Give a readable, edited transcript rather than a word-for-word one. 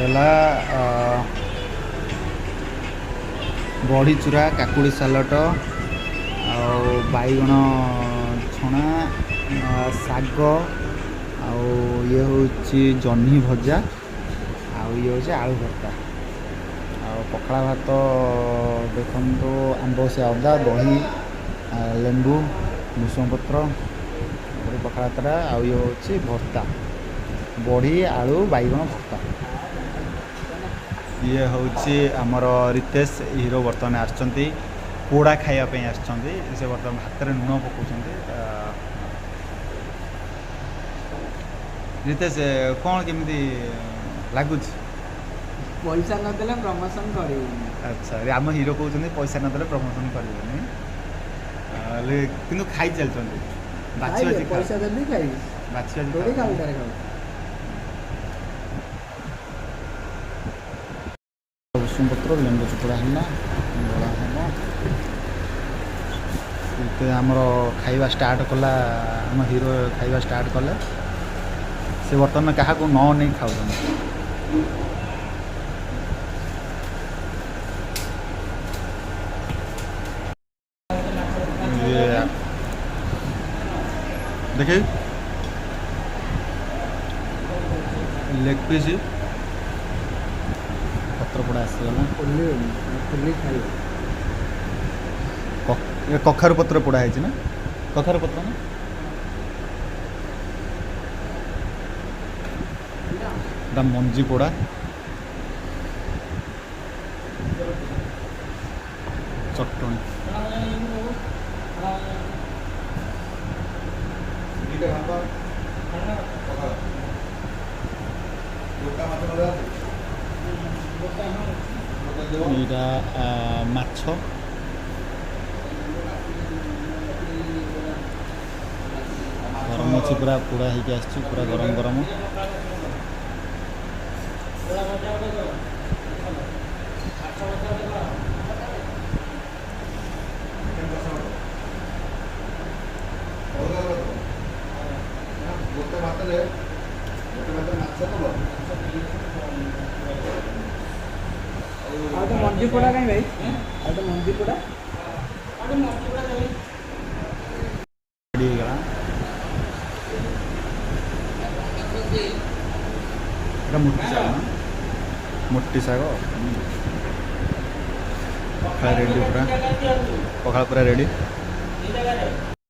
ହେଲା ବଢ଼ି ଚୁରା, କାକୁଡ଼ି ସାଲଟ, ଆଉ ବାଇଗଣ ଛଣା, ଶାଗ, ଆଉ ଇଏ ହେଉଛି ଜହ୍ନି ଭଜା, ଆଉ ଇଏ ହେଉଛି ଆଳୁ ଭର୍ତ୍ତା। ଆଉ ପଖାଳ ଭାତ ଦେଖନ୍ତୁ ଆମ୍ବ ସେ ଅଦା, ଦହି, ଲେମ୍ବୁ, ଭୃଷଙ୍ଗ ପତ୍ର, ପଖାଳ ଭାତଟା। ଆଉ ଇଏ ହେଉଛି ଭର୍ତ୍ତା, ବଢ଼ି ଆଳୁ ବାଇଗଣ ଭର୍ତ୍ତା। ଇଏ ହେଉଛି ଆମର ରିତେଶ ହିରୋ ବର୍ତ୍ତମାନ ଆସିଛନ୍ତି ପୋଡ଼ା ଖାଇବା ପାଇଁ ଆସିଛନ୍ତି। ସେ ବର୍ତ୍ତମାନ ଭାତରେ ଲୁଣ ପକାଉଛନ୍ତି। ରିତେଶ କ'ଣ କେମିତି ଲାଗୁଛି? ପଇସା ନଦେଲେ ପ୍ରମୋସନ କରିବୁନି। ଆଚ୍ଛା, ଆମ ହିରୋ କହୁଛନ୍ତି ପଇସା ନଦେଲେ ପ୍ରମୋସନ କରିବେନି, ହେଲେ କିନ୍ତୁ ଖାଇ ଚାଲିଛନ୍ତି। ବାଛି ବାଛି ପଇସା ଦେବି ଖାଇବି, ବାଛି ବାଛି ଥୋଡ଼ି ଖାଉଟାରେ ଖାଉ। ଭୃଷଙ୍ଗ ପତ୍ର, ଲେମ୍ବୁ ଚୁପୁଡ଼ା ହେଲା, ଗୋଳା ହେବ। ଆମର ଖାଇବା ଷ୍ଟାର୍ଟ କଲା, ଆମ ହିରୋ ଖାଇବା ଷ୍ଟାର୍ଟ କଲେ। ସେ ବର୍ତ୍ତମାନ କାହାକୁ ନ ନେଇ ଖାଉଛନ୍ତି। ଦେଖେ ଲେଗ ପିସ୍ ପତ୍ରପୋଡ଼ା ଆସିଗଲା। ଖୋଲି ଖାଇବ। କଖାରୁ ପତ୍ର ପୋଡ଼ା ହେଇଛି ନା? କଖାରୁ ପତ୍ର ନା? ଏଟା ମଞ୍ଜି ପୋଡ଼ା, ଚଟଣି। ଏଇଟା ମାଛ, ଗରମ ଅଛି, ପୁରା ପୋଡ଼ା ହେଇକି ଆସିଛି, ପୁରା ଗରମ ଗରମ। ଆଉ ତ ମଞ୍ଜି ପୋଡ଼ା କାହିଁ ଭାଇ? ଆଉ ତ ମଞ୍ଜି ପୋଡ଼ା ହେଇଗଲା। ଏଇଟା ମୋଟି ଶାଗ ନା? ମୋଟି ଶାଗ। ପଖାଳ ରେଡ଼ି, ପୁରା ପଖାଳ ପୁରା ରେଡ଼ି।